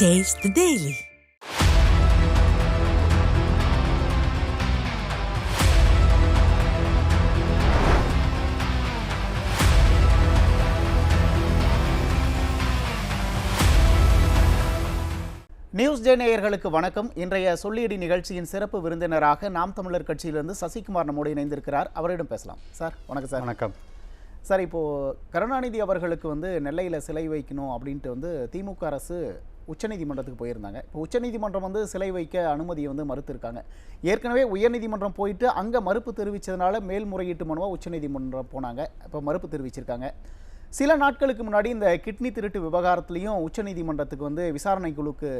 Taste the Daily. News டே நேயர்களுக்கு வணக்கம். இன்றைய சொல்லியடி நிகழ்ச்சியின் சிறப்பு விருந்தினராக நாம் தமிழர் கட்சியிலிருந்து சசிகுமார் நம்மோடு இணைந்திருக்கிறார். அவரிடம் பேசலாம். சார் வணக்கம். சார் வணக்கம். சார், இப்போது கருணாநிதி அவர்களுக்கு நெல்லையில் சிலை வைக்கணும் அப்படின்ட்டு திமுக அரசு உச்சநீதிமன்றத்துக்கு போயிருந்தாங்க. இப்போ உச்சநீதிமன்றம் சிலை வைக்க அனுமதியை மறுத்திருக்காங்க. ஏற்கனவே உயர்நீதிமன்றம் போயிட்டு அங்கே மறுப்பு தெரிவித்ததுனால மேல்முறையீட்டு மனுவாக உச்சநீதிமன்றம் போனாங்க. இப்போ மறுப்பு தெரிவிச்சிருக்காங்க. சில நாட்களுக்கு முன்னாடி இந்த கிட்னி திருட்டு விவகாரத்துலேயும் உச்சநீதிமன்றத்துக்கு விசாரணை குழுக்கு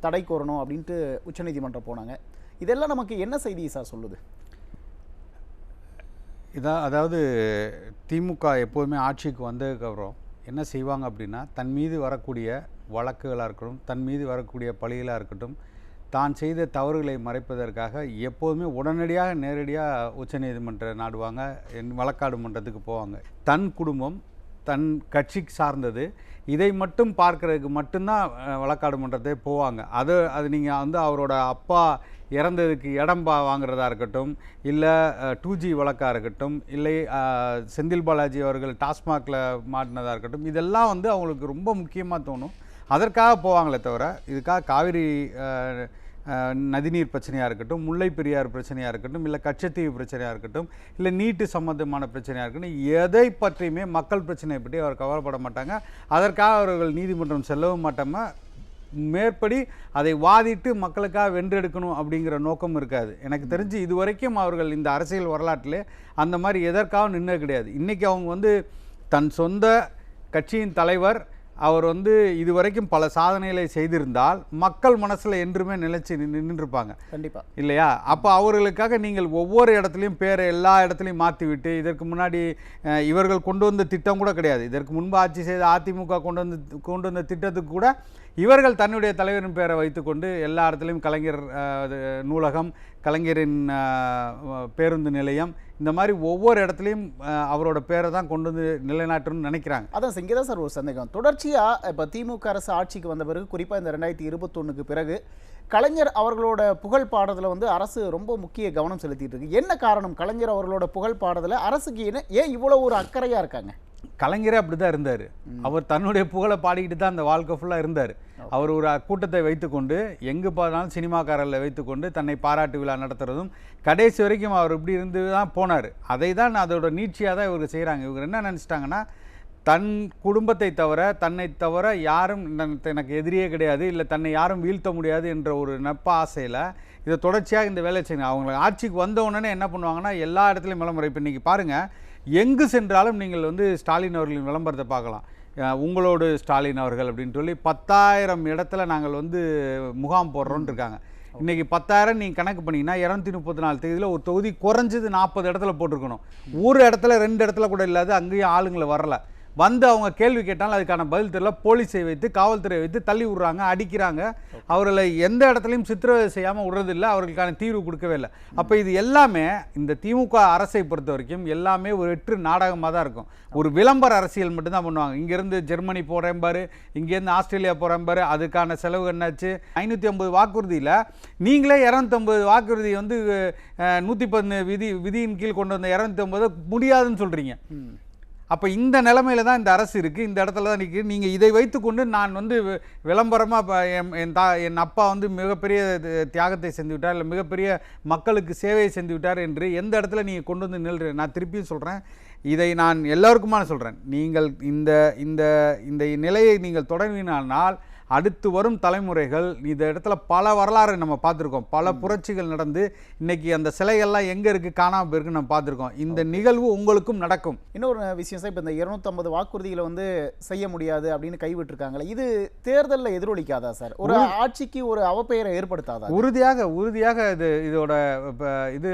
தடை கோரணும் அப்படின்ட்டு உச்சநீதிமன்றம் போனாங்க. இதெல்லாம் நமக்கு என்ன செய்தி சார் சொல்லுது? அதாவது திமுக எப்போதுமே ஆட்சிக்கு வந்ததுக்கப்புறம் என்ன செய்வாங்க அப்படின்னா, தன் மீது வரக்கூடிய வழக்குகளாக இருக்கட்டும், தன் மீது வரக்கூடிய பழிகளாக இருக்கட்டும், தான் செய்த தவறுகளை மறைப்பதற்காக எப்போதுமே உடனடியாக நேரடியாக உச்சநீதிமன்றம் நாடுவாங்க, வழக்காடு மன்றத்துக்கு போவாங்க. தன் குடும்பம், தன் கட்சிக்கு சார்ந்தது, இதை மட்டும் பார்க்கறதுக்கு மட்டும்தான் வழக்காடு மன்றத்தை போவாங்க. அது நீங்கள் அவரோட அப்பா இறந்ததுக்கு இடம் வாங்குறதா இருக்கட்டும், இல்லை 2G வழக்காக இருக்கட்டும், இல்லை செந்தில் பாலாஜி அவர்கள் டாஸ்மாகில் மாட்டினதாக இருக்கட்டும், இதெல்லாம் அவங்களுக்கு ரொம்ப முக்கியமாக தோணும். அதற்காக போவாங்களே தவிர, இதுக்காக காவிரி நதிநீர் பிரச்சனையாக இருக்கட்டும், முல்லை பெரியார் பிரச்சனையாக இருக்கட்டும், இல்லை கச்சத்தீவு பிரச்சனையாக இருக்கட்டும், இல்லை நீட்டு சம்மந்தமான பிரச்சனையாக இருக்கட்டும், எதை பற்றியுமே மக்கள் பிரச்சனையை பற்றி அவர் கவலைப்பட மாட்டாங்க. அதற்காக அவர்கள் நீதிமன்றம் செல்லவும் மாட்டாமல் மேற்படி அதை வாதிட்டு மக்களுக்காக வென்றெடுக்கணும் அப்படிங்கிற நோக்கம் இருக்காது. எனக்கு தெரிஞ்சு இதுவரைக்கும் அவர்கள் இந்த அரசியல் வரலாற்றிலே அந்த மாதிரி எதற்காகவும் நின்று கிடையாது. இன்றைக்கி அவங்க தன் சொந்த கட்சியின் தலைவர் அவர் இதுவரைக்கும் பல சாதனைகளை செய்திருந்தால் மக்கள் மனசில் என்றுமே நிலைச்சி நின்றுருப்பாங்க. கண்டிப்பாக இல்லையா? அப்போ அவர்களுக்காக நீங்கள் ஒவ்வொரு இடத்துலையும் பேரை எல்லா இடத்துலையும் மாற்றிவிட்டு, இதற்கு முன்னாடி இவர்கள் கொண்டு வந்த திட்டம் கூட கிடையாது. இதற்கு முன்பு ஆட்சி செய்த அதிமுக கொண்டு வந்த திட்டத்துக்கு கூட இவர்கள் தன்னுடைய தலைவரின் பேரை வைத்துக்கொண்டு எல்லா இடத்துலையும் கலைஞர் நூலகம், கலைஞரின் பேருந்து நிலையம், இந்த மாதிரி ஒவ்வொரு இடத்துலையும் அவரோட பேரை தான் கொண்டு நிலைநாட்டணும்னு நினைக்கிறாங்க. அதான் இங்கே தான் சார் ஒரு சந்தேகம். தொடர்ச்சியாக இப்போ திமுக அரசு ஆட்சிக்கு வந்த பிறகு, குறிப்பாக இந்த 2021க்கு பிறகு கலைஞர் அவர்களோட புகழ் பாடுறதுல அரசு ரொம்ப முக்கிய கவனம் செலுத்திட்டு இருக்கு. என்ன காரணம்? கலைஞர் அவர்களோட புகழ் பாடுறதுல அரசுக்கு ஏன் இவ்வளோ ஒரு அக்கறையாக இருக்காங்க? கலைஞரே அப்படி தான் இருந்தார். அவர் தன்னுடைய புகழை பாடிக்கிட்டு தான் அந்த வாழ்க்கை ஃபுல்லாக இருந்தார். அவர் ஒரு கூட்டத்தை வைத்துக்கொண்டு, எங்கு பார்த்தாலும் சினிமாக்காரர்களை வைத்துக்கொண்டு தன்னை பாராட்டு விழா நடத்துறதும், கடைசி வரைக்கும் அவர் இப்படி இருந்து தான் போனார். அதை தான் அதோட நீட்சியாக தான் இவங்க செய்கிறாங்க. இவங்க என்ன நினச்சிட்டாங்கன்னா, தன் குடும்பத்தை தவிர, தன்னை தவிர யாரும் எனக்கு எதிரியே கிடையாது, இல்லை தன்னை யாரும் வீழ்த்த முடியாது என்ற ஒரு நட்ப ஆசையில் இதை தொடர்ச்சியாக இந்த வேலை செய்யணும். அவங்க ஆட்சிக்கு வந்த உடனே என்ன பண்ணுவாங்கன்னா, எல்லா இடத்துலையும் விளம்பரம். இப்போ இன்றைக்கி பாருங்கள், எங்கு சென்றாலும் நீங்கள் ஸ்டாலின் அவர்களின் விளம்பரத்தை பார்க்கலாம். உங்களோடு ஸ்டாலின் அவர்கள் அப்படின்னு சொல்லி 10,000 இடத்துல நாங்கள் முகாம் போடுறோன்னு இருக்காங்க. இன்றைக்கி 10,000 நீங்கள் கணக்கு பண்ணிங்கன்னா 234 தேதியில் ஒரு தொகுதி குறைஞ்சது 40 இடத்துல போட்டிருக்கணும். ஒரு இடத்துல 2 இடத்துல கூட இல்லாது அங்கேயும் ஆளுங்களை வரல. அவங்க கேள்வி கேட்டாலும் அதுக்கான பதில் தெரியல. போலீஸை வைத்து, காவல்துறையை வைத்து தள்ளி விட்றாங்க, அடிக்கிறாங்க. அவர்களை எந்த இடத்துலையும் சித்திரவதை செய்யாமல் விடுறதில்லை, அவர்களுக்கான தீர்வு கொடுக்கவே இல்லை. அப்போ இது எல்லாமே இந்த திமுக அரசை பொறுத்த வரைக்கும் எல்லாமே ஒரு வெற்று நாடகமாக தான் இருக்கும். ஒரு விளம்பர அரசியல் மட்டும்தான் பண்ணுவாங்க. இங்கேருந்து ஜெர்மனி போகிறேன் பாரு, இங்கேருந்து ஆஸ்திரேலியா போகிறேன் பாரு, அதுக்கான செலவு என்னாச்சு? 550 வாக்குறுதியில் நீங்களே 250 வாக்குறுதி 110 விதியின் கீழ் கொண்டு வந்த 250 முடியாதுன்னு சொல்கிறீங்க. அப்போ இந்த நிலைமையில தான் இந்த அரசு இருக்குது. இந்த இடத்துல தான் நிற்குது. நீங்கள் இதை வைத்துக்கொண்டு நான் விளம்பரமாக என் அப்பா மிகப்பெரிய தியாகத்தை செஞ்சு விட்டார், இல்லை மிகப்பெரிய மக்களுக்கு சேவையை செஞ்சு விட்டார் என்று எந்த இடத்துல நீங்கள் கொண்டு நில்ற. நான் திருப்பியும் சொல்கிறேன், இதை நான் எல்லோருக்குமான சொல்கிறேன். நீங்கள் இந்த இந்த இந்த நிலையை நீங்கள் தொடங்கினால் அடுத்து வரும் தலைமுறைகள், இந்த இடத்துல பல வரலாறு நம்ம பார்த்துருக்கோம். பல புரட்சிகள் நடந்து இன்றைக்கி அந்த சிலைகள்லாம் எங்கே இருக்குது, காணாமல் போயிருக்குன்னு நம்ம பார்த்துருக்கோம். இந்த நிகழ்வு உங்களுக்கும் நடக்கும். இன்னொரு விஷயம் சார், இப்போ இந்த 250 வாக்குறுதிகளை செய்ய முடியாது அப்படின்னு கைவிட்டிருக்காங்களே, இது தேர்தலில் எதிரொலிக்காதா சார்? ஒரு ஆட்சிக்கு ஒரு அவப்பெயரை ஏற்படுத்தாதா? உறுதியாக இதோட இது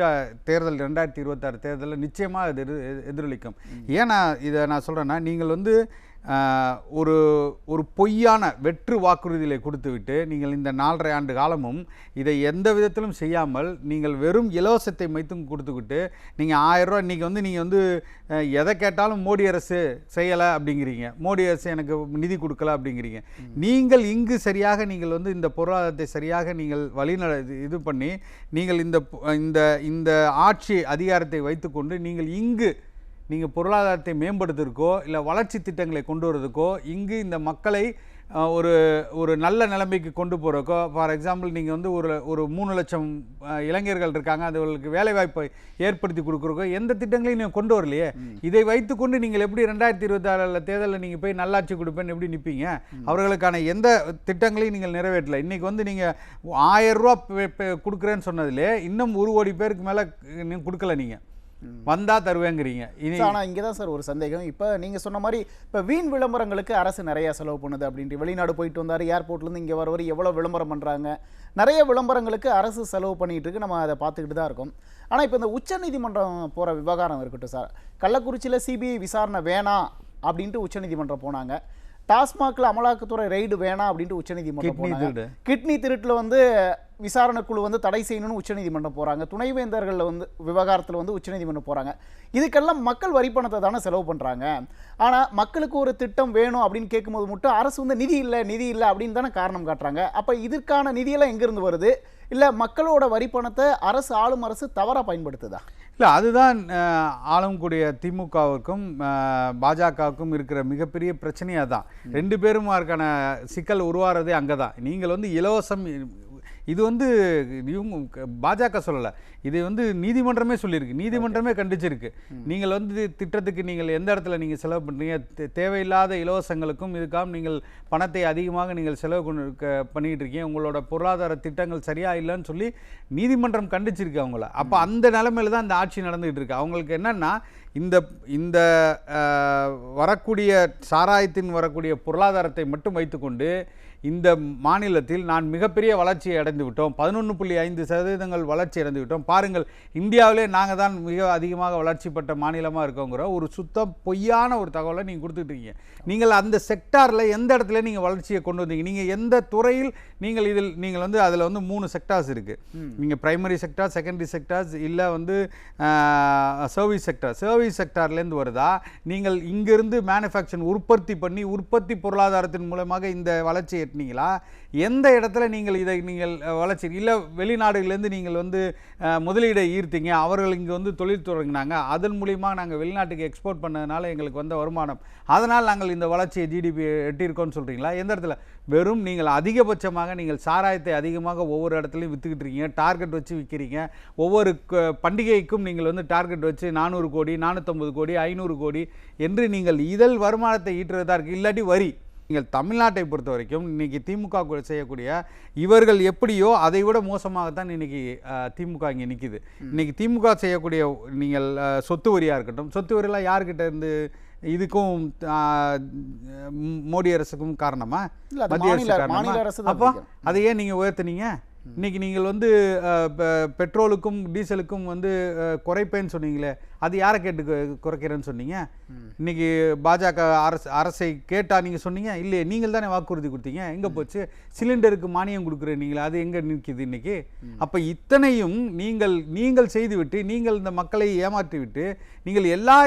தேர்தல் 2026 தேர்தலில் நிச்சயமாக இது எதிரொலிக்கும். ஏன்னா இதை நான் சொல்கிறேன்னா, நீங்கள் ஒரு ஒரு பொய்யான வெற்று வாக்குறுதிகளை கொடுத்துவிட்டு நீங்கள் இந்த 4.5 ஆண்டு காலமும் இதை எந்த விதத்திலும் செய்யாமல் நீங்கள் வெறும் இலவசத்தை மைத்தும் கொடுத்துக்கிட்டு நீங்கள் 1000 ரூபா இன்றைக்கி வந்து நீங்கள் வந்து எதை கேட்டாலும் மோடி அரசு செய்யலை அப்படிங்கிறீங்க, மோடி அரசு எனக்கு நிதி கொடுக்கல அப்படிங்கிறீங்க. நீங்கள் இங்கு சரியாக நீங்கள் வந்து இந்த பொருளாதாரத்தை சரியாக நீங்கள் இது பண்ணி நீங்கள் இந்த ஆட்சி அதிகாரத்தை வைத்துக்கொண்டு நீங்கள் பொருளாதாரத்தை மேம்படுத்துறதுக்கோ இல்லை வளர்ச்சி திட்டங்களை கொண்டு வரதுக்கோ இங்கு இந்த மக்களை ஒரு நல்ல நிலைமைக்கு கொண்டு போகிறக்கோ, ஃபார் எக்ஸாம்பிள் நீங்கள் வந்து ஒரு 3 லட்சம் இளைஞர்கள் இருக்காங்க, அதுகளுக்கு வேலைவாய்ப்பை ஏற்படுத்தி கொடுக்குறக்கோ எந்த திட்டங்களையும் நீங்கள் கொண்டு வரலையே. இதை வைத்துக்கொண்டு நீங்கள் எப்படி 2026 தேர்தலில் நீங்கள் போய் நல்லாட்சி கொடுப்பேன்னு எப்படி நிற்பீங்க? அவர்களுக்கான எந்த திட்டங்களையும் நீங்கள் நிறைவேற்றலை. இன்றைக்கி வந்து நீங்கள் 1000 ரூபா கொடுக்குறேன்னு சொன்னதிலே இன்னும் 1 கோடி பேருக்கு மேலே நீங்கள் கொடுக்கல, நீங்கள் வந்தா தருவேங்கிறீங்க. ஆனால் இங்கே தான் சார் ஒரு சந்தேகம். இப்போ நீங்கள் சொன்ன மாதிரி இப்போ வீண் விளம்பரங்களுக்கு அரசு நிறையா செலவு பண்ணுது அப்படின்ட்டு, வெளிநாடு போயிட்டு வந்தார், ஏர்போர்ட்லேருந்து இங்கே வர எவ்வளோ விளம்பரம் பண்ணுறாங்க, நிறைய விளம்பரங்களுக்கு அரசு செலவு பண்ணிகிட்டு இருக்கு, நம்ம அதை பார்த்துக்கிட்டு தான் இருக்கோம். ஆனால் இப்போ இந்த உச்சநீதிமன்றம் போகிற விவகாரம் இருக்கட்டும் சார், கள்ளக்குறிச்சியில் சிபிஐ விசாரணை வேணாம் அப்படின்ட்டு உச்சநீதிமன்றம் போனாங்க. டாஸ்மாகில் அமலாக்கத்துறை ரெய்டு வேணாம் அப்படின்ட்டு உச்சநீதிமன்றம் போனாங்க. கிட்னி திருட்டில் வந்து விசாரணை குழு வந்து தடை செய்யணும்னு உச்சநீதிமன்றம் போகிறாங்க. துணைவேந்தர்கள் வந்து விவகாரத்தில் வந்து உச்சநீதிமன்றம் போகிறாங்க. இதுக்கெல்லாம் மக்கள் வரிப்பணத்தை தானே செலவு பண்ணுறாங்க. ஆனால் மக்களுக்கு ஒரு திட்டம் வேணும் அப்படின்னு கேட்கும்போது மட்டும் அரசு வந்து நிதி இல்லை அப்படின்னு தானே காரணம் காட்டுறாங்க. அப்போ இதற்கான நிதியெல்லாம் எங்கேருந்து வருது? இல்லை மக்களோட வரிப்பணத்தை ஆளும் அரசு தவறாக பயன்படுத்துதா? இல்லை, அதுதான் ஆளக்கூடிய திமுகவுக்கும் பாஜகவுக்கும் இருக்கிற மிகப்பெரிய பிரச்சனையாக தான். 2 பேரும் அதுக்கான சிக்கல் உருவாகிறதே அங்கே தான். நீங்கள் வந்து இலவசம், இது வந்து இவங்க பாஜக சொல்லலை, இது வந்து நீதிமன்றமே சொல்லியிருக்கு, நீதிமன்றமே கண்டிச்சிருக்கு. நீங்கள் வந்து திட்டத்துக்கு நீங்கள் எந்த இடத்துல நீங்கள் செலவு பண்ணுறீங்க, தேவையில்லாத இலவசங்களுக்கும் இதுக்காக நீங்கள் பணத்தை அதிகமாக நீங்கள் செலவு பண்ணிகிட்டு இருக்கீங்க, உங்களோட பொருளாதார திட்டங்கள் சரியாக இல்லைன்னு சொல்லி நீதிமன்றம் கண்டிச்சிருக்கு அவங்கள. அப்போ அந்த நிலைமையில தான் இந்த ஆட்சி நடந்துகிட்டு இருக்கு. அவங்களுக்கு என்னென்னா இந்த வரக்கூடிய சாராயத்தின் வரக்கூடிய பொருளாதாரத்தை மட்டும் வைத்துக்கொண்டு இந்த மாநிலத்தில் நான் மிகப்பெரிய வளர்ச்சியை அடைந்து விட்டோம், 11.5% வளர்ச்சி அடைந்து விட்டோம், பாருங்கள் இந்தியாவிலே நாங்கள் தான் மிக அதிகமாக வளர்ச்சி பெற்ற மாநிலமாக இருக்கோங்கிற ஒரு சுத்தம் பொய்யான ஒரு தகவலை நீங்கள் கொடுத்துட்ருக்கீங்க. நீங்கள் அந்த செக்டாரில் எந்த இடத்துல நீங்கள் வளர்ச்சியை கொண்டு வந்தீங்க? நீங்கள் எந்த துறையில் நீங்கள் வந்து அதில் வந்து 3 செக்டார்ஸ் இருக்குது. நீங்கள் பிரைமரி செக்டார், செகண்டரி செக்டார்ஸ், இல்லை வந்து சர்வீஸ் செக்டார். சர்வீஸ் செக்டார்லேருந்து வருதா? நீங்கள் இங்கிருந்து மேனுஃபேக்சரிங் உற்பத்தி பண்ணி உற்பத்தி பொருளாதாரத்தின் மூலமாக இந்த வளர்ச்சியை எட்டினீங்களா? எந்த இடத்துல நீங்கள் வளர்ச்சி இல்லை, வெளிநாடுகளிலேருந்து நீங்கள் வந்து முதலீடை ஈர்த்தீங்க, அவர்கள் இங்கே வந்து தொழில் தொடங்கினாங்க, அதன் மூலியமாக நாங்கள் வெளிநாட்டுக்கு எக்ஸ்போர்ட் பண்ணதுனால எங்களுக்கு வந்த வருமானம், அதனால் நாங்கள் இந்த வளர்ச்சியை ஜிடிபி எட்டியிருக்கோன்னு சொல்கிறீங்களா? எந்த இடத்துல? வெறும் நீங்கள் அதிகபட்சமாக நீங்கள் சாராயத்தை அதிகமாக ஒவ்வொரு இடத்துலையும் விற்றுக்கிட்டு இருக்கீங்க, டார்கெட் வச்சு விற்கிறீங்க. ஒவ்வொரு பண்டிகைக்கும் நீங்கள் வந்து டார்கெட் வச்சு 400 கோடி, 450 கோடி, 500 கோடி என்று நீங்கள் இதழ் வருமானத்தை ஈட்டுறதா இருக்குது. இல்லாட்டி வரி. நீங்கள் தமிழ்நாட்டை பொறுத்த வரைக்கும் இன்றைக்கி திமுக செய்யக்கூடிய இவர்கள் எப்படியோ அதை விட மோசமாகத்தான் இன்றைக்கி திமுக இங்கே நிற்கிது. இன்றைக்கி திமுக செய்யக்கூடிய நீங்கள் சொத்து வரியாக இருக்கட்டும், சொத்து வரியெல்லாம் யார்கிட்ட இருந்து? இதுக்கும் மோடி அரசுக்கும் காரணமா? மத்திய அரசு காரணமா? அப்போ அதை ஏன் நீங்கள் உயர்த்தினீங்க? இன்றைக்கி நீங்கள் வந்து பெட்ரோலுக்கும் டீசலுக்கும் வந்து குறைப்பேன்னு சொன்னீங்களே, அது யாரை கேட்டு குறைக்கிறேன்னு சொன்னீங்க? இன்றைக்கி பாஜக அரசை கேட்டால் நீங்கள் சொன்னீங்க இல்லையே, நீங்கள் தானே வாக்குறுதி கொடுத்தீங்க, எங்கே போச்சு? சிலிண்டருக்கு மானியம் கொடுக்குறேன் நீங்கள், அது எங்கே நிற்கிது இன்றைக்கி? அப்போ இத்தனையும் நீங்கள் செய்துவிட்டு, நீங்கள் இந்த மக்களை ஏமாற்றிவிட்டு, நீங்கள் எல்லா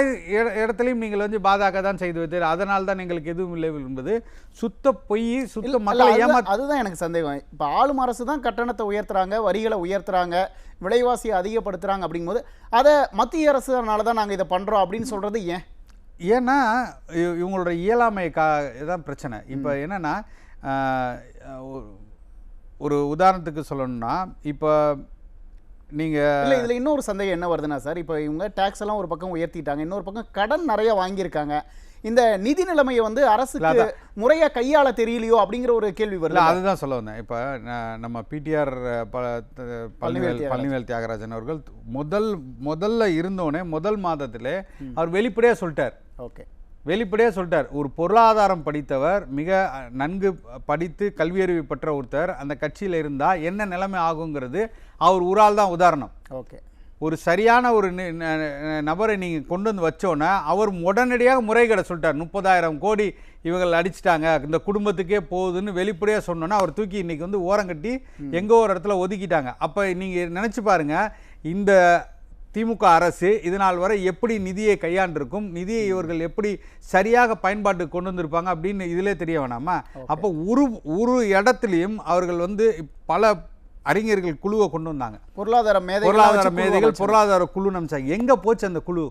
இடத்துலையும் நீங்கள் வந்து பாஜக தான் செய்து வைத்தார், அதனால் தான் எங்களுக்கு எதுவும் இல்லை என்பது சுத்த பொய், சுத்த மக்களை ஏமாற்ற. அதுதான் எனக்கு சந்தேகம். இப்போ ஆளும் அரசு தான் கட்டணத்தை உயர்த்துறாங்க, வரிகளை உயர்த்துறாங்க, விலைவாசியை அதிகப்படுத்துகிறாங்க. அப்படிங்கும்போது அதை மத்திய அரசுனால தான் நாங்கள் இதை பண்ணுறோம் அப்படின்னு சொல்கிறது ஏன்? ஏன்னா இவங்களோட இயலாமை தான் பிரச்சனை. இப்போ என்னென்னா, ஒரு உதாரணத்துக்கு சொல்லணும்னா, இப்போ நீங்கள் இல்லை இதில் இன்னொரு சந்தேகம் என்ன வருதுன்னா சார், இப்போ இவங்க டேக்ஸ் எல்லாம் ஒரு பக்கம் உயர்த்திட்டாங்க, இன்னொரு பக்கம் கடன் நிறைய வாங்கியிருக்காங்க, இந்த நிதி நிலைமையை வந்து அரசுக்கு முறையாக கையாள தெரியலையோ அப்படிங்கிற ஒரு கேள்வி வருது. அதுதான் சொல்ல வந்தேன். இப்போ நம்ம பிடிஆர் பழனிவேல் தியாகராஜன் அவர்கள் முதல்ல இருந்தோடனே முதல் மாதத்திலே அவர் வெளிப்படையாக சொல்லிட்டார். ஓகே, வெளிப்படையாக சொல்லிட்டார், ஒரு பொருளாதாரம் படித்தவர், மிக நன்கு படித்து கல்வியறிவு பெற்ற ஒருத்தர் அந்த கட்சியில் இருந்தால் என்ன நிலைமை ஆகுங்கிறது அவர் ஒரு ஆள் தான் உதாரணம். ஓகே, ஒரு சரியான ஒரு நபரை நீங்கள் கொண்டு வந்து வச்சோன்னே அவர் உடனடியாக முறைகேட சொல்லிட்டார். 30,000 கோடி இவங்க அடிச்சிட்டாங்க, இந்த குடும்பத்துக்கே போகுதுன்னு வெளிப்படையாக சொன்னோன்னா அவர் தூக்கி இன்றைக்கி வந்து ஓரங்கட்டி எங்கோ ஒரு இடத்துல ஒதுக்கிட்டாங்க. அப்போ நீங்கள் நினச்சி பாருங்கள், இந்த திமுக அரசு இதனால் வரை எப்படி நிதியை கையாண்டிருக்கும், நிதியை இவர்கள் எப்படி சரியாக பயன்பாட்டுக்கு கொண்டு வந்திருப்பாங்க அப்படின்னு இதிலே தெரிய வேணாமா? அப்போ ஒரு இடத்துலையும் அவர்கள் வந்து பல அறிஞர்கள் குழுவை கொண்டு வந்தாங்க. பொருளாதார மேதைகள் பொருளாதார குழு நம்பிச்சாங்க. எங்கே போச்சு அந்த குழு?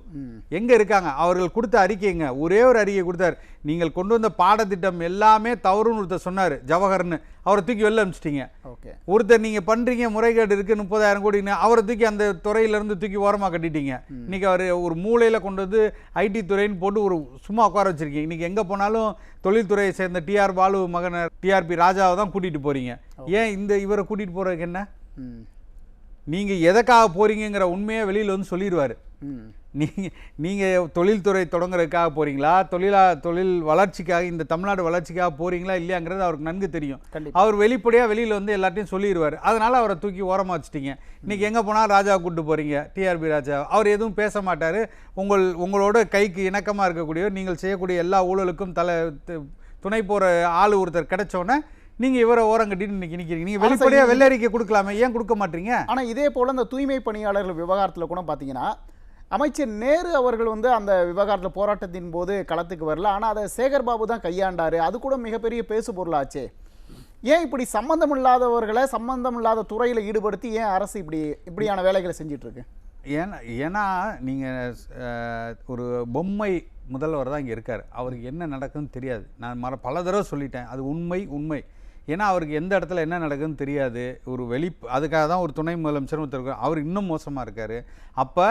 எங்கே இருக்காங்க? அவர்கள் கொடுத்த அறிக்கைங்க, ஒரே ஒரு அறிக்கை கொடுத்தார். நீங்கள் கொண்டு வந்த பாடத்திட்டம் எல்லாமே தவறுன்னு ஒருத்தர் சொன்னார், ஜவஹர்னு. அவரை தூக்கி வெளில அனுப்பிச்சிட்டிங்க. ஒருத்தர் நீங்கள் பண்ணுறீங்க முறைகேடு இருக்குது 30,000 கோடின்னு, அவரை தூக்கி அந்த துறையிலேருந்து தூக்கி ஓரமாக கட்டிட்டீங்க. இன்றைக்கி அவர் ஒரு மூலையில் கொண்டு வந்து ஐடி துறைன்னு போட்டு ஒரு சும்மா உட்கார வச்சுருக்கீங்க. இன்றைக்கி எங்கே போனாலும் தொழில்துறையை சேர்ந்த டிஆர் பாலு மகன் டிஆர்பி ராஜாவை தான் கூட்டிகிட்டு போகிறீங்க. ஏன் இவரை கூட்டிகிட்டு போகிறதுக்கு என்ன? நீங்கள் எதுக்காக போகிறீங்கிற உண்மையை வெளியில் வந்து சொல்லிடுவார். நீங்கள் தொழில்துறை தொடங்குறதுக்காக போகிறீங்களா, தொழில் வளர்ச்சிக்காக, இந்த தமிழ்நாடு வளர்ச்சிக்காக போகிறீங்களா இல்லையாங்கிறது அவருக்கு நன்கு தெரியும். அவர் வெளிப்படையாக வெளியில் வந்து எல்லாத்தையும் சொல்லிடுவார். அதனால் அவரை தூக்கி ஓரமாக வச்சுட்டீங்க. இன்றைக்கி எங்கே போனால் ராஜாவை கூப்பிட்டு போகிறீங்க, டிஆர்பி ராஜா. அவர் எதுவும் பேச மாட்டார். உங்களோட கைக்கு இணக்கமாக இருக்கக்கூடியவர், நீங்கள் செய்யக்கூடிய எல்லா ஊழலுக்கும் துணை போகிற ஆள் ஒருத்தர் கிடைச்சோன்னே நீங்கள் இவரை ஓரங்கட்டின்னு இன்னைக்கு நிற்கிறீங்க. நீங்கள் வெளிப்படையாக வெள்ளரிக்கை கொடுக்கலாமே, ஏன் கொடுக்க மாட்டீங்க? ஆனால் இதே போல் இந்த தூய்மை பணியாளர்கள் விவகாரத்தில் கூட பார்த்தீங்கன்னா அமைச்சர் நேரு அவர்கள் வந்து அந்த விவகாரத்தில் போராட்டத்தின் போது களத்துக்கு வரல. ஆனால் அதை சேகர் பாபு தான் கையாண்டார். அது கூட மிகப்பெரிய பேசு பொருளாச்சே. ஏன் இப்படி சம்பந்தம் இல்லாதவர்களை சம்பந்தம் இல்லாத துறையில் ஈடுபடுத்தி ஏன் அரசு இப்படியான வேலைகளை செஞ்சிட்ருக்கு? ஏன்னா நீங்கள் ஒரு பொம்மை முதல்வர் தான் இங்கே இருக்கார். அவருக்கு என்ன நடக்குதுன்னு தெரியாது. நான் பல தடவை சொல்லிட்டேன், அது உண்மை. ஏன்னா அவருக்கு எந்த இடத்துல என்ன நடக்குதுன்னு தெரியாது. அதுக்காக தான் ஒரு துணை முதலமைச்சர் ஒருத்தர், அவர் இன்னும் மோசமாக இருக்கார். அப்போ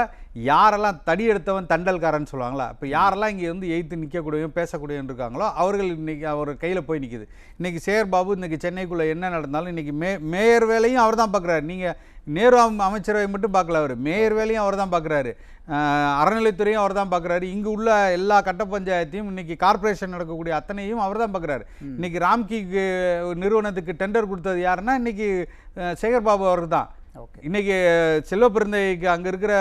யாரெல்லாம் தடி எடுத்தவன் தண்டல்காரன்னு சொல்லுவாங்களா, இப்போ யாரெல்லாம் இங்கே வந்து எய்த்து நிற்கக்கூடியவன் பேசக்கூடியவன் இருக்காங்களோ அவர்கள் இன்றைக்கி அவர் கையில் போய் நிற்கிது. இன்றைக்கி சேகர் பாபு இன்றைக்கி சென்னைக்குள்ளே என்ன நடந்தாலும் இன்றைக்கி மேயர் வேலையும் அவர் தான் பார்க்குறாரு. நீங்கள் நேரு அமைச்சரவை மட்டும் பார்க்கல, அவர் மேயர் வேலையும் அவர் தான் பார்க்குறாரு, அறநிலைத்துறையும் அவர் தான் பார்க்குறாரு. இங்கே உள்ள எல்லா கட்ட பஞ்சாயத்தையும் இன்றைக்கி கார்பரேஷன் நடக்கக்கூடிய அத்தனையும் அவர் தான் பார்க்குறாரு. இன்றைக்கி ராம்கி நிறுவனத்துக்கு டெண்டர் கொடுத்தது யாருன்னா இன்றைக்கி சேகர் பாபு அவருக்கு தான். இன்றைக்கி செல்வ பிறந்தைக்கு அங்கே இருக்கிற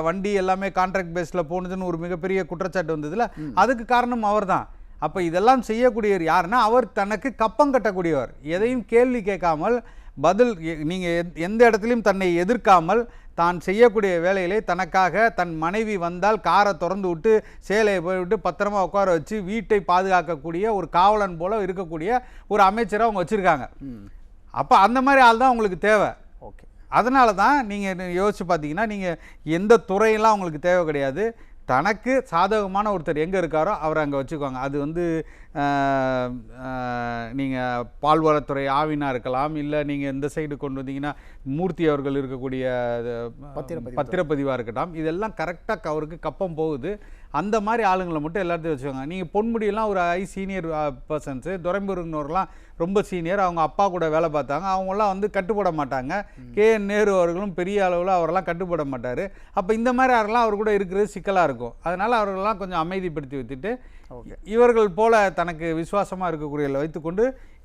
வண்டி எல்லாமே கான்ட்ராக்ட் பேஸில் போனதுன்னு ஒரு மிகப்பெரிய குற்றச்சாட்டு வந்ததுல அதுக்கு காரணம் அவர் தான். அப்போ இதெல்லாம் செய்யக்கூடியவர் யாருன்னா அவர் தனக்கு கப்பம் கட்டக்கூடியவர். எதையும் கேள்வி கேட்காமல் பதில், நீங்கள் எந்த இடத்துலையும் தன்னை எதிர்க்காமல் தான் செய்யக்கூடிய வேலையிலே தனக்காக தன் மனைவி வந்தால் காரை திறந்து விட்டு சேலையை போய்விட்டு பத்திரமா உட்கார வச்சு வீட்டை பாதுகாக்கக்கூடிய ஒரு காவலன் போல இருக்கக்கூடிய ஒரு அமைச்சரை அவங்க வச்சுருக்காங்க. அப்போ அந்த மாதிரி ஆள் தான் உங்களுக்கு தேவை. ஓகே, அதனால தான் நீங்கள் யோசிச்சு பார்த்தீங்கன்னா நீங்கள் எந்த துறையெல்லாம் உங்களுக்கு தேவை கிடையாது. தனக்கு சாதகமான ஒருத்தர் எங்கே இருக்காரோ அவரை அங்கே வச்சுக்குவாங்க. அது வந்து நீங்கள் பால்வளத்துறை ஆவினா இருக்கலாம், இல்லை நீங்கள் இந்த சைடு கொண்டு வந்தீங்கன்னா மூர்த்தி அவர்கள் இருக்கக்கூடிய பத்திரப்பதிவாக இருக்கட்டும். இதெல்லாம் கரெக்டாக அவருக்கு கப்பம் போகுது. அந்த மாதிரி ஆளுங்களை மட்டும் எல்லாத்தையும் வச்சுக்கோங்க. நீங்கள் பொன்முடியெல்லாம் ஒரு சீனியர் பர்சன்ஸு, துரைமுருகனோர்லாம் ரொம்ப சீனியர், அவங்க அப்பா கூட வேலை பார்த்தாங்க, அவங்களாம் வந்து கட்டுப்பட மாட்டாங்க. KN நேரு அவர்களும் பெரிய அளவில் அவரெல்லாம் கட்டுப்பட மாட்டார். அப்போ இந்த மாதிரி யாரெல்லாம் அவர் கூட இருக்கிறது சிக்கலாக இருக்கும். அதனால் அவர்களெல்லாம் கொஞ்சம் அமைதிப்படுத்தி வைத்துட்டு இவர்கள் போல தனக்கு விசுவாசமாக இருக்கக்கூடியவர்களை வைத்துக்கொண்டு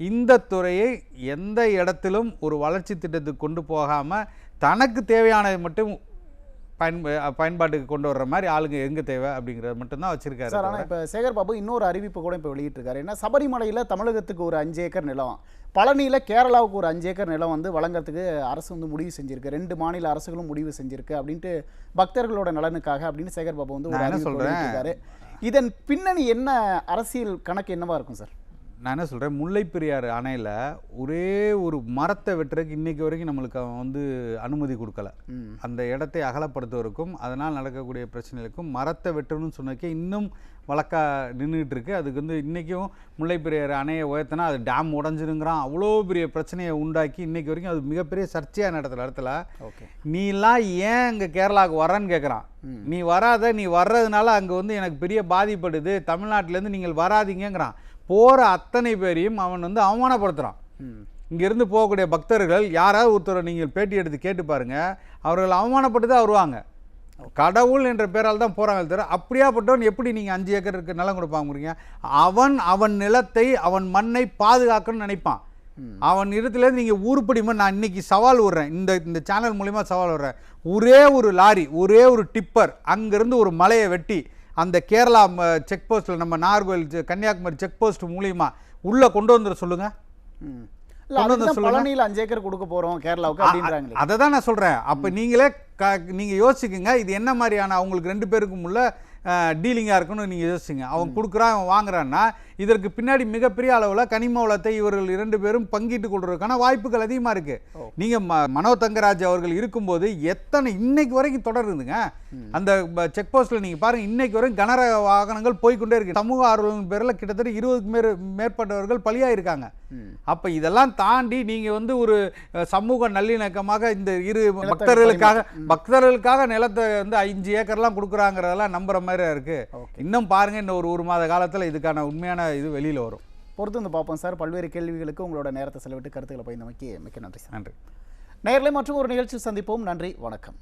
இந்த துறையை எந்த இடத்திலும் ஒரு வளர்ச்சி திட்டத்துக்கு கொண்டு போகாமல் தனக்கு தேவையானதை மட்டும் பயன்பாட்டுக்கு கொண்டு வர்ற மாதிரி ஆளுங்க எங்கே தேவை அப்படிங்கிறது மட்டும்தான் வச்சிருக்காரு சார். ஆனால் இப்போ சேகர் பாபு இன்னொரு அறிவிப்பு கூட இப்போ வெளியிட்டிருக்காரு. ஏன்னா சபரிமலையில் தமிழகத்துக்கு ஒரு 5 ஏக்கர் நிலம், பழனியில் கேரளாவுக்கு ஒரு 5 ஏக்கர் நிலம் வந்து வழங்குறதுக்கு அரசு வந்து முடிவு செஞ்சிருக்கு. 2 மாநில அரசுகளும் முடிவு செஞ்சிருக்கு அப்படின்ட்டு பக்தர்களோட நலனுக்காக அப்படின்னு சேகர் பாபு வந்து ஒரு அறிவிப்பு சொல்லியிருக்காரு. இதன் பின்னணி என்ன, அரசியல் கணக்கு என்னவா இருக்கும் சார்? நான் என்ன சொல்கிறேன், முல்லை பெரியாறு அணையில் ஒரே ஒரு மரத்தை வெட்டுறதுக்கு இன்றைக்கி வரைக்கும் நம்மளுக்கு அவன் வந்து அனுமதி கொடுக்கல. அந்த இடத்தை அகலப்படுத்துவதற்கும் அதனால் நடக்கக்கூடிய பிரச்சனைகளுக்கும் மரத்தை வெட்டணும்னு சொன்னதுக்கே இன்னும் வழக்காக நின்றுக்கிட்டு இருக்குது. அதுக்கு வந்து இன்றைக்கும் முல்லை பெரியாறு அணையை உயர்த்தினா அது டேம் உடஞ்சிருங்கிறான். அவ்வளோ பெரிய பிரச்சனையை உண்டாக்கி இன்றைக்கி வரைக்கும் அது மிகப்பெரிய சர்ச்சையாக நடத்துகிற இடத்துல நீலாம் ஏன் இங்கே கேரளாவுக்கு வரேன்னு கேட்குறான். நீ வராத, நீ வர்றதுனால அங்கே வந்து எனக்கு பெரிய பாதிப்படுது, தமிழ்நாட்டிலேருந்து நீங்கள் வராதிங்கிறான். போகிற அத்தனை பேரையும் அவன் வந்து அவமானப்படுத்துகிறான். இங்கேருந்து போகக்கூடிய பக்தர்கள் யாராவது ஒருத்தரை நீங்கள் பேட்டி எடுத்து கேட்டு பாருங்கள், அவர்கள் அவமானப்பட்டு தான் வருவாங்க. கடவுள் என்ற பேரால் தான் போகிறாங்க தவிர அப்படியாப்பட்டவன் எப்படி நீங்கள் 5 ஏக்கருக்கு நிலம் கொடுப்பாங்க? அவன் நிலத்தை அவன் மண்ணை பாதுகாக்கணும்னு நினைப்பான். அவன் இடத்துலேருந்து நீங்கள் உருப்படிமா நான் இன்னைக்கு சவால் விடுறேன், இந்த சேனல் மூலிமா சவால் விடுறேன், ஒரே ஒரு லாரி ஒரே ஒரு டிப்பர் அங்கேருந்து ஒரு மலையை வெட்டி அந்த கேரளா செக் போஸ்ட்டில் நம்ம நாகர்கோவில் கன்னியாகுமரி செக் போஸ்ட் மூலிமா உள்ளே கொண்டு வந்துட சொல்லுங்கள். பழனியில் 5 ஏக்கர் கொடுக்க போகிறோம் கேரளாவுக்கு அப்படின்றாங்க. அதை தான் நான் சொல்கிறேன். அப்போ நீங்கள் யோசிக்குங்க, இது என்ன மாதிரியான அவங்களுக்கு 2 பேருக்கும் உள்ள டீலிங்காக இருக்குன்னு நீங்கள் யோசிச்சுங்க. அவன் கொடுக்குறான், அவன் வாங்குறான்னா இதற்கு பின்னாடி மிகப்பெரிய அளவில் கனிம வளத்தை இவர்கள் 2 பேரும் பங்கிட்டு கொள்றதுக்கான வாய்ப்புகள் அதிகமாக இருக்குது. நீங்கள் மனோ தங்கராஜ் அவர்கள் இருக்கும்போது எத்தனை இன்னைக்கு வரைக்கும் தொடருதுங்க அந்த செக் போஸ்ட்டில். நீங்கள் பாருங்கள், இன்னைக்கு வரைக்கும் கனரக வாகனங்கள் போய்கொண்டே இருக்கு. சமூக ஆர்வலர்கள் பேரில் கிட்டத்தட்ட 20க்கு மேற்பட்டவர்கள் பலியாயிருக்காங்க. அப்போ இதெல்லாம் தாண்டி நீங்கள் வந்து ஒரு சமூக நல்லிணக்கமாக இந்த பக்தர்களுக்காக நிலத்தை வந்து 5 ஏக்கர்லாம் கொடுக்குறாங்கிறதெல்லாம் நம்புற மாதிரி இருக்கு. இன்னும் பாருங்க, இந்த ஒரு மாத காலத்தில் இதுக்கான உண்மையான இது வெளியில் வரும். பொறுத்து வந்து பார்ப்போம் சார். பல்வேறு கேள்விகளுக்கு உங்களோட நேரத்தை செலவிட்டு கருத்துக்களை பகிர்ந்தமைக்கு மிக்க நன்றி சார். நன்றி. நேயர்களே, மற்றும் ஒரு நிகழ்ச்சியில் சந்திப்போம். நன்றி, வணக்கம்.